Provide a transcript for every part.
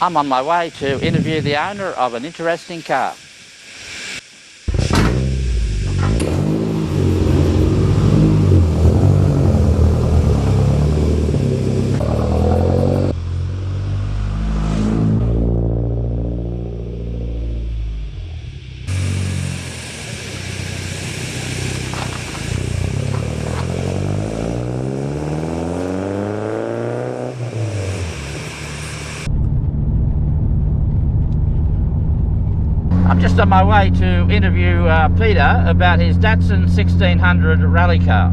I'm on my way to interview the owner of an interesting car. I'm just on my way to interview Peter about his Datsun 1600 rally car.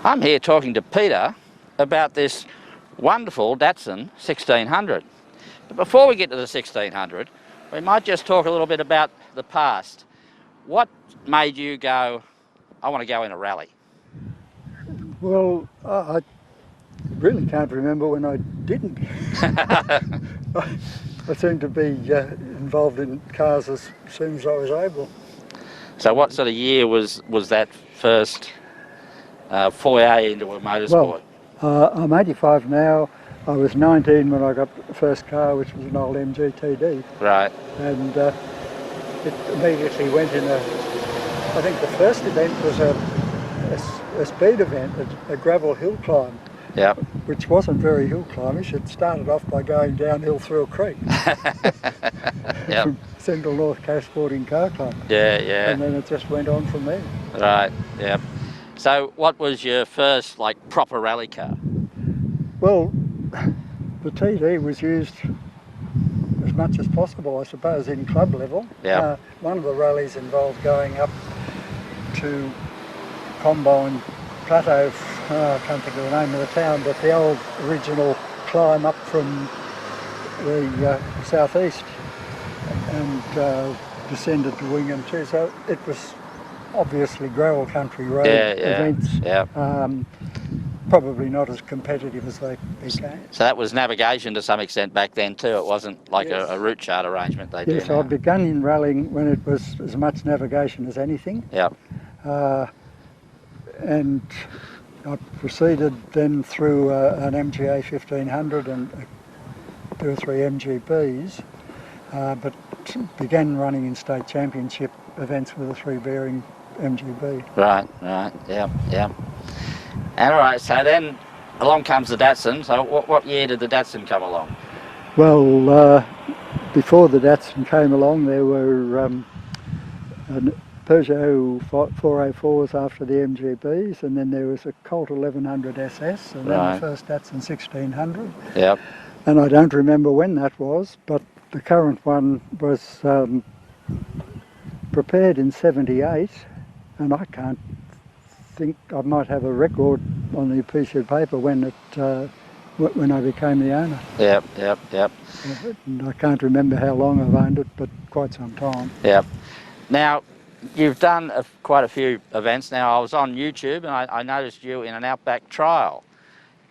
I'm here talking to Peter about this wonderful Datsun 1600. But before we get to the 1600, we might just talk a little bit about the past. What made you go, I want to go in a rally? Well, I really can't remember when I didn't. I seemed to be involved in cars as soon as I was able. So what sort of year was that first foray into a motorsport? Well, I'm 85 now. I was 19 when I got the first car, which was an old MGTD. Right. And it immediately went in I think the first event was a speed event, a gravel hill climb. Yep. Which wasn't very hill climbing. It started off by going downhill through a creek. Yep. From Central North Coast Sporting Car Club. Yeah, yeah. And then it just went on from there. Right, yep. So what was your first, like, proper rally car? Well, the TD was used as much as possible, I suppose, in club level. Yep. One of the rallies involved going up to Combine Plateau, I can't think of the name of the town, but the old original climb up from the southeast and descended to Wingham too. So it was obviously gravel country road events. Yeah. Probably not as competitive as they became. So that was navigation to some extent back then too. It wasn't like Yes. a route chart arrangement they do now. Yes, I'd begun in rallying when it was as much navigation as anything. Yep. And I proceeded then through an MGA 1500 and 2 or 3 MGBs, but began running in state championship events with a 3-bearing MGB. Right, yep. And all right, so then along comes the Datsun. So what year did the Datsun come along? Well, before the Datsun came along, there were Peugeot 404s after the MGBs, and then there was a Colt 1100 SS, and then the first Datsun 1600. Yep. And I don't remember when that was, but the current one was prepared in '78, and I can't think, I might have a record on the piece of paper when I became the owner. Yep. And I can't remember how long I've owned it, but quite some time. Yep. Now, you've done quite a few events. Now, I was on YouTube and I noticed you in an Outback trial.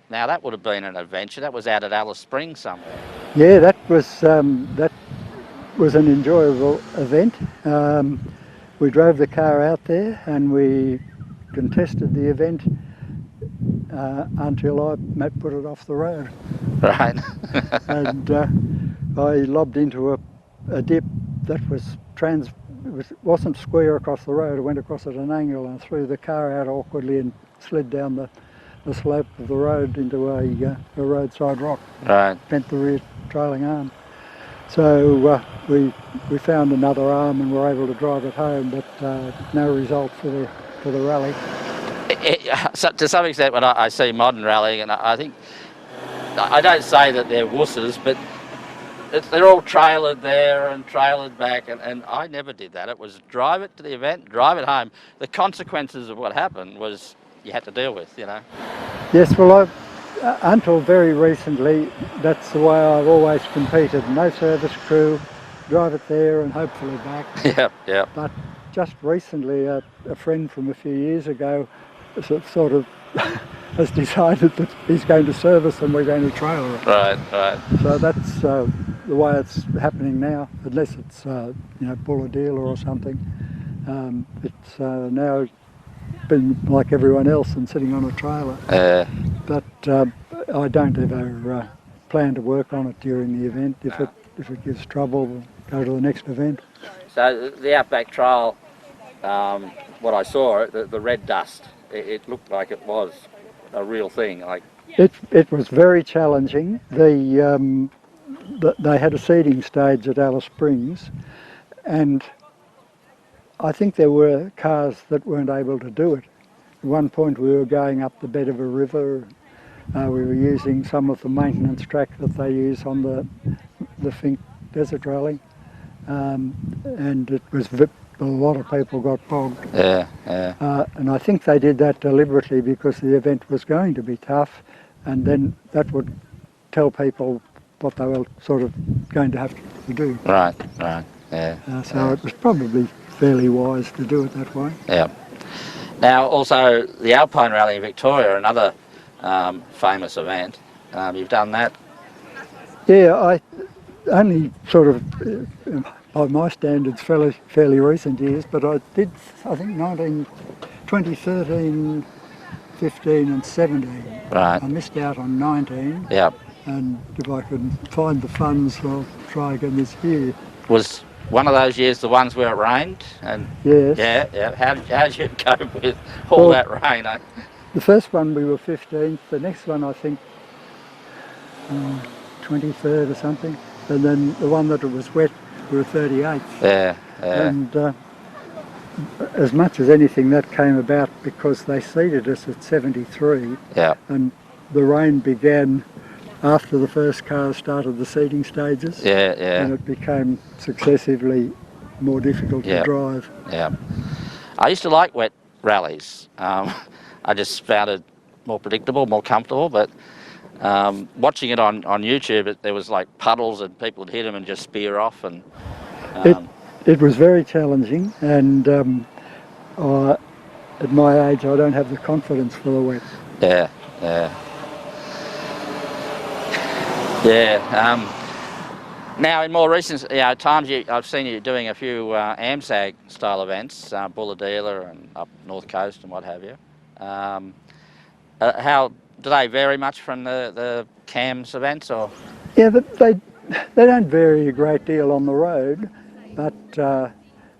Now, that would have been an adventure. That was out at Alice Springs somewhere. Yeah, that was an enjoyable event. We drove the car out there and we contested the event until I put it off the road. Right. And I lobbed into a dip that wasn't square across the road. I went across at an angle and threw the car out awkwardly and slid down the slope of the road into a roadside rock. Right. Bent the rear trailing arm. So we found another arm and were able to drive it home, but no result for the rally. So to some extent, when I see modern rallying, and I think, I don't say that they're wusses, but they're all trailered there and trailered back, and I never did that. It was drive it to the event, drive it home. The consequences of what happened was you had to deal with, you know. Yes, well, until very recently, that's the way I've always competed. No service crew, drive it there and hopefully back. Yep. But just recently, a friend from a few years ago sort of has decided that he's going to service and we're going to trailer it. Right, right. So that's the way it's happening now, unless it's bull or dealer or something. It's now been like everyone else and sitting on a trailer. But I don't ever plan to work on it during the event. If it gives trouble, we'll go to the next event. So the Outback Trail, what I saw, the red dust, it looked like it was a real thing. Like it was very challenging. They had a seeding stage at Alice Springs, and I think there were cars that weren't able to do it. At one point we were going up the bed of a river. We were using some of the maintenance track that they use on the Fink Desert Rally, and it was a lot of people got bogged. And I think they did that deliberately because the event was going to be tough, and then that would tell people what they were sort of going to have to do. Right. So it was probably fairly wise to do it that way. Yeah. Now also the Alpine Rally in Victoria, another famous event. You've done that? Yeah, I only sort of, by my standards, fairly recent years, but I did, I think, 2013, 15 and 17. Right. I missed out on 19. Yep. And if I can find the funds, I'll try again this year. Was one of those years the ones where it rained? And yes. Yeah. How did you cope with all that rain? The first one we were 15th. The next one I think 23rd or something. And then the one that it was wet, we were 38th. Yeah. And as much as anything, that came about because they seeded us at 73. Yeah. And the rain began after the first cars started the seeding stages. Yeah. And it became successively more difficult to drive. Yeah. I used to like wet rallies. I just found it more predictable, more comfortable, but watching it on YouTube, there was like puddles and people would hit them and just spear off. And it was very challenging, and at my age I don't have the confidence for the wet. Yeah. Now, in more recent times, I've seen you doing a few AMSAG style events, Buller Dealer and up North Coast and what have you. How do they vary much from the CAMS events, or? Yeah, they don't vary a great deal on the road, but the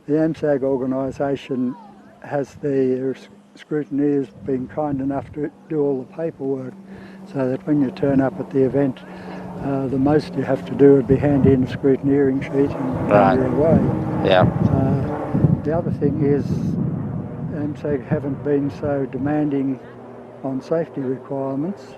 AMSAG organisation has their scrutineers been kind enough to do all the paperwork, so that when you turn up at the event, the most you have to do would be hand in a scrutineering sheet and you're away. Yeah. The other thing is AMSAG haven't been so demanding on safety requirements.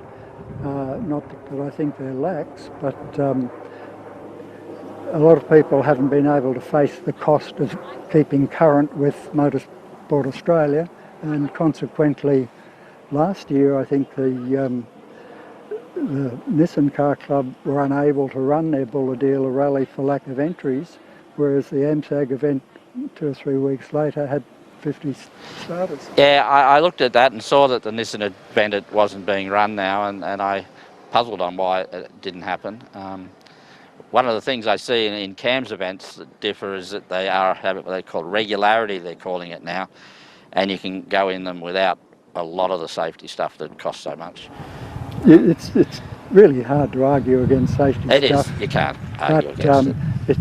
Not that I think they're lax, but a lot of people haven't been able to face the cost of keeping current with Motorsport Australia, and consequently last year I think the Nissan Car Club were unable to run their Buller Dealer rally for lack of entries, whereas the AMSAG event 2 or 3 weeks later had 50 starters. Yeah, I looked at that and saw that the Nissan event wasn't being run now, and I puzzled on why it didn't happen. One of the things I see in CAMS events that differ is that they have what they call regularity, they're calling it now, and you can go in them without a lot of the safety stuff that costs so much. It's really hard to argue against safety stuff. It is, you can't argue against it.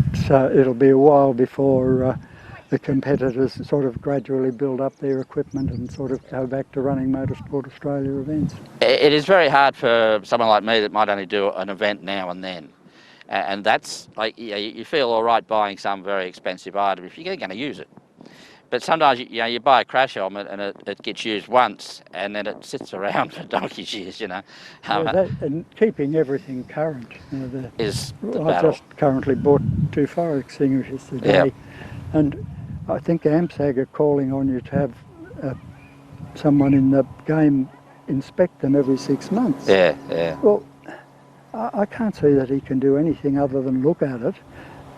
It'll be a while before the competitors sort of gradually build up their equipment and sort of go back to running Motorsport Australia events. It is very hard for someone like me that might only do an event now and then. And that's like, you feel all right buying some very expensive item if you're going to use it. But sometimes you buy a crash helmet and it gets used once and then it sits around for donkey's years, and keeping everything current. Is the I battle. just currently bought 2 fire extinguishers today, and I think AMSAG are calling on you to have someone in the game inspect them every 6 months. Yeah. Well, I can't see that he can do anything other than look at it,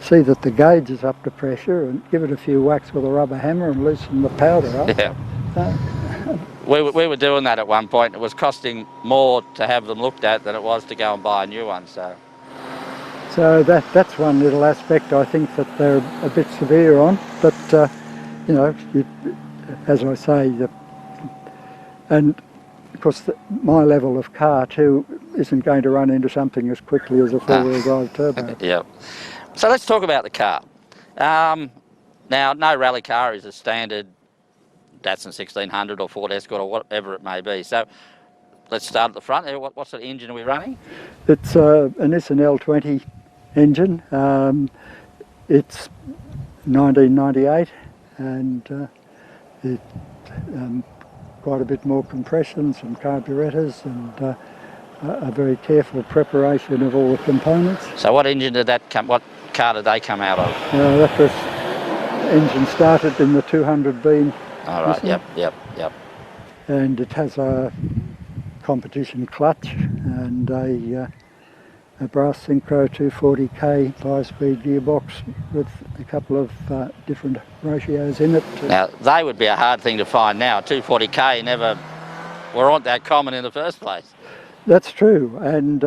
see that the gauge is up to pressure and give it a few whacks with a rubber hammer and loosen the powder up. Yeah. we were doing that at one point. It was costing more to have them looked at than it was to go and buy a new one. So that's one little aspect I think that they're a bit severe on. But you know, as I say, and of course my level of car too isn't going to run into something as quickly as a four-wheel drive turbo. Yeah. So let's talk about the car. Now, no rally car is a standard Datsun 1600 or Ford Escort or whatever it may be. So let's start at the front. What sort of engine are we running? It's an Nissan L20 engine. It's 1998 and it quite a bit more compression, some carburetors and a very careful preparation of all the components. So what engine did that come, what car did they come out of? That was engine started in the 200 beam. All right, yep. And it has a competition clutch and a brass synchro 240k 5-speed gearbox with a couple of different ratios in it. Now they would be a hard thing to find now. 240k never weren't that common in the first place. That's true, and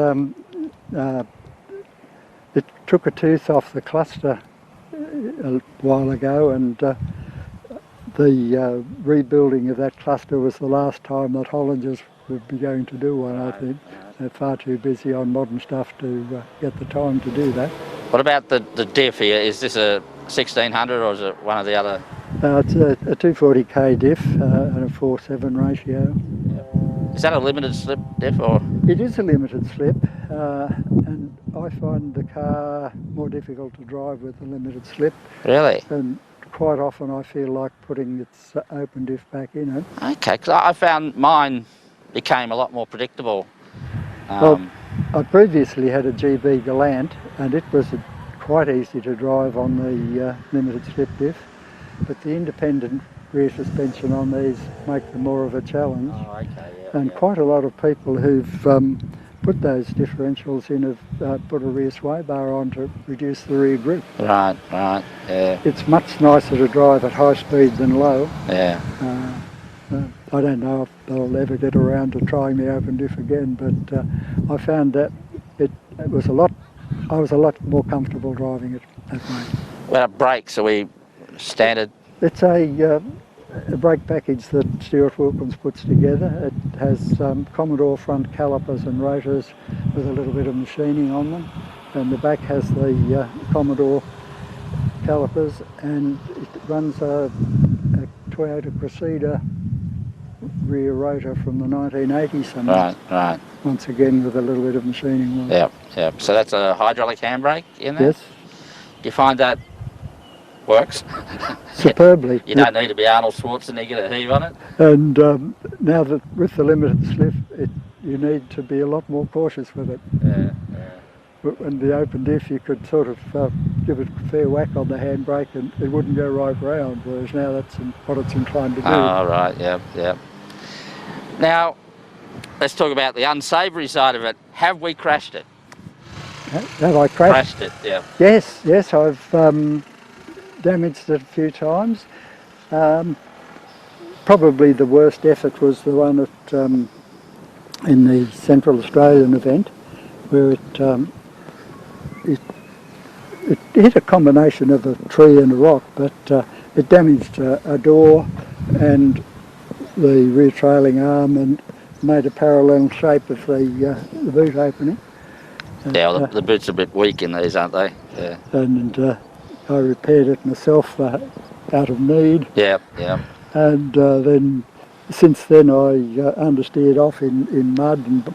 it took a tooth off the cluster a while ago, and the rebuilding of that cluster was the last time that Hollanders would be going to do one, I think. They're far too busy on modern stuff to get the time to do that. What about the diff here? Is this a 1600 or is it one of the other? It's a 240k diff and a 4:7 ratio. Is that a limited slip diff or? It is a limited slip, and I find the car more difficult to drive with a limited slip. Really? And quite often I feel like putting its open diff back in it. Okay, because I found mine became a lot more predictable. Well, I previously had a GB Galant and it was quite easy to drive on the limited slip diff, but the independent rear suspension on these make them more of a challenge. Oh, okay, yeah. And quite a lot of people who've put those differentials in have put a rear sway bar on to reduce the rear grip. Right, yeah. It's much nicer to drive at high speed than low. Yeah. I don't know if they'll ever get around to trying the open diff again, but I found that I was a lot more comfortable driving it that way. Well, brakes, are we standard? It's a brake package that Stuart Wilkins puts together. It has Commodore front calipers and rotors with a little bit of machining on them, and the back has the Commodore calipers, and it runs a Toyota Cressida rear rotor from the 1980s somewhere. Right. Once again with a little bit of machining. Yep. So that's a hydraulic handbrake in there? Yes. Do you find that works? Superbly. You don't need to be Arnold Schwarzenegger to heave on it? And now that with the limited slip, you need to be a lot more cautious with it. Yeah. And the open diff, you could sort of give it a fair whack on the handbrake and it wouldn't go right round, whereas now that's what it's inclined to do. Oh, right, yep. Now, let's talk about the unsavoury side of it. Have we crashed it? Have I crashed? Crashed it, yeah. Yes, I've damaged it a few times. Probably the worst effort was the one at in the Central Australian event, where it hit a combination of a tree and a rock, but it damaged a door and the rear trailing arm and made a parallel shape of the boot opening. Yeah, the boots are a bit weak in these, aren't they? Yeah. And I repaired it myself out of need. Yeah. And then, since then, I understeered off in mud and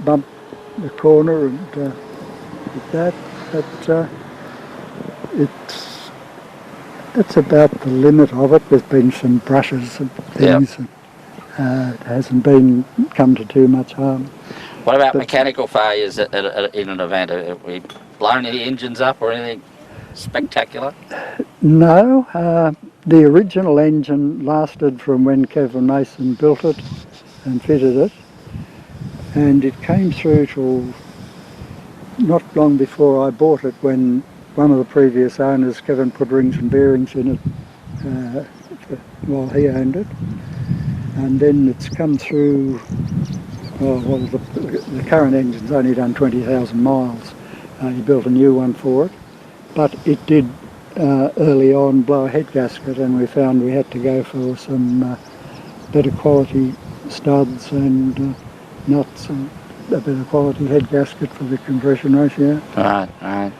bumped the corner and did that. But it's about the limit of it. There's been some brushes and things. Yep. And, it hasn't come to too much harm. What about mechanical failures in an event? Have we blown any engines up or anything spectacular? No. The original engine lasted from when Kevin Mason built it and fitted it, and it came through till not long before I bought it, when one of the previous owners, Kevin, put rings and bearings in it while he owned it. and then it's come through. Well, the current engine's only done 20,000 miles. He built a new one for it, but it did early on blow a head gasket, and we found we had to go for some better quality studs and nuts and a better quality head gasket for the compression ratio. Right, right.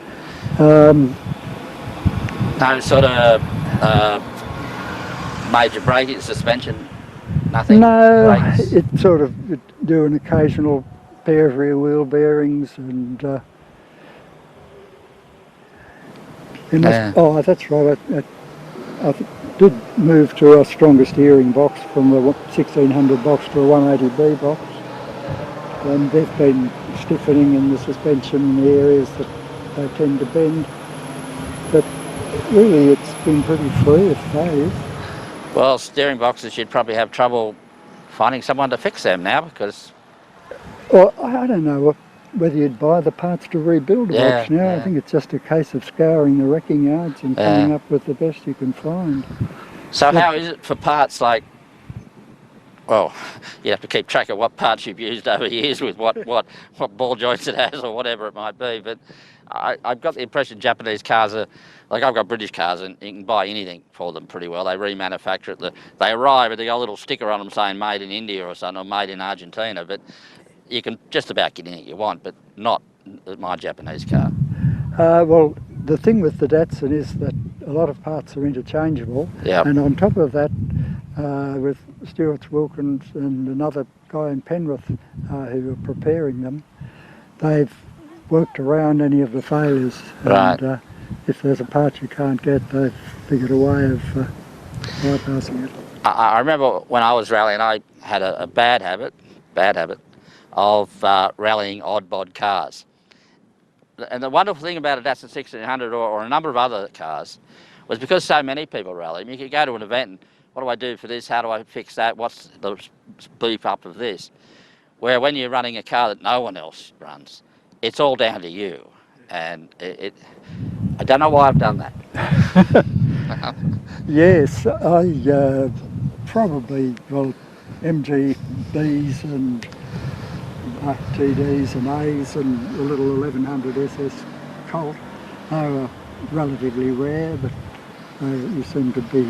No sort of major braking, suspension, nothing? No, Brakes? it sort of do an occasional pair of rear wheel bearings and Yeah. oh, that's right. I did move to a stronger steering box from a 1600 box to a 180B box, and they've been stiffening in the suspension in the areas that they tend to bend. But really, it's been pretty free of phase. Well, steering boxes, you'd probably have trouble finding someone to fix them now because... Well, I don't know whether you'd buy the parts to rebuild a box now. I think it's just a case of scouring the wrecking yards and coming up with the best you can find. So how is it for parts like, well, you have to keep track of what parts you've used over years with what ball joints it has or whatever it might be, but I've got the impression Japanese cars are, like I've got British cars and you can buy anything for them pretty well. They remanufacture it. They arrive and they got a little sticker on them saying made in India or something, or made in Argentina, but you can just about get anything you want, but not my Japanese car. Well, the thing with the Datsun is that a lot of parts are interchangeable, and on top of that, with Stuart Wilkins and another guy in Penrith who are preparing them, they've worked around any of the failures. Right. And if there's a part you can't get, they've figured a way of bypassing it. I remember when I was rallying, I had a bad habit of rallying odd bod cars. And the wonderful thing about a Datsun 1600 or a number of other cars was because so many people rally them, you could go to an event and what do I do for this? How do I fix that? What's the beef up of this? Where when you're running a car that no one else runs, it's all down to you. And I don't know why I've done that. Yes, I probably, well, MGBs and TDs and A's and a little 1100 SS Colt. They were relatively rare, but you seem to be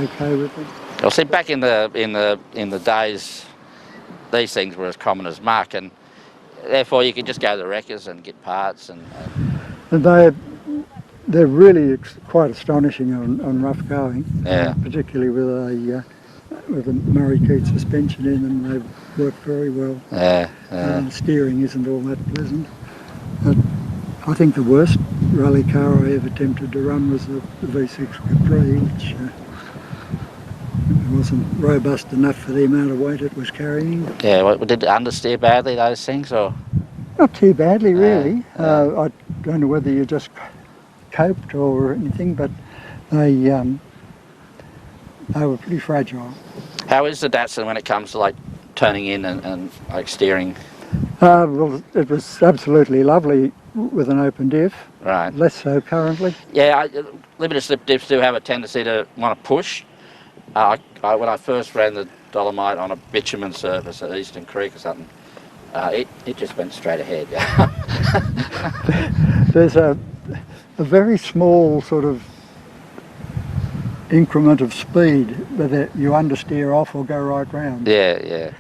okay with them. Well, see, back in the days, these things were as common as muck, and therefore you could just go to the wreckers and get parts. And they're really quite astonishing on rough going. Yeah. Particularly with a Murray Keith suspension in them, they work very well. Steering isn't all that pleasant. But I think the worst rally car I ever attempted to run was the V6 Capri, which wasn't robust enough for the amount of weight it was carrying. Yeah, did it understeer badly, those things, or? Not too badly, really. I don't know whether you just coped or anything, but they were pretty fragile. How is the Datsun when it comes to like turning in and like steering? Well, it was absolutely lovely with an open diff. Right. Less so currently. Yeah, limited slip diffs do have a tendency to want to push. When I first ran the Dolomite on a bitumen surface at Eastern Creek or something, it just went straight ahead. There's a very small sort of increment of speed whether you understeer off or go right round. Yeah.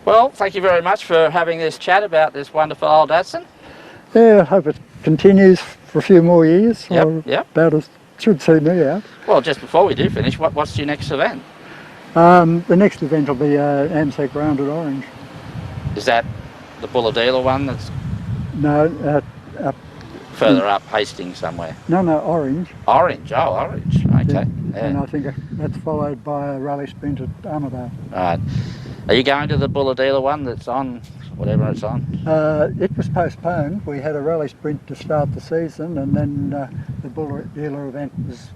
Well, thank you very much for having this chat about this wonderful old Datsun. Yeah, I hope it continues for a few more years. Yep. About as should see me out. Well, just before we do finish, what's your next event? The next event will be AMSEC Round at Orange. Is that the Bulladila one that's No, further up, Hastings somewhere? No, Orange. Orange, Orange, okay. Yeah. And I think that's followed by a rally sprint at Armidale. Right. Are you going to the Bulladila one that's on, whatever it's on? It was postponed. We had a rally sprint to start the season, and then the Bulladila event was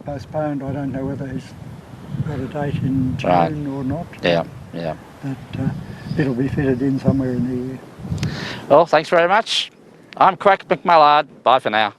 postponed. I don't know whether he's got a date in June or not. Yeah. But it'll be fitted in somewhere in the year. Well, thanks very much. I'm Quack McMullard. Bye for now.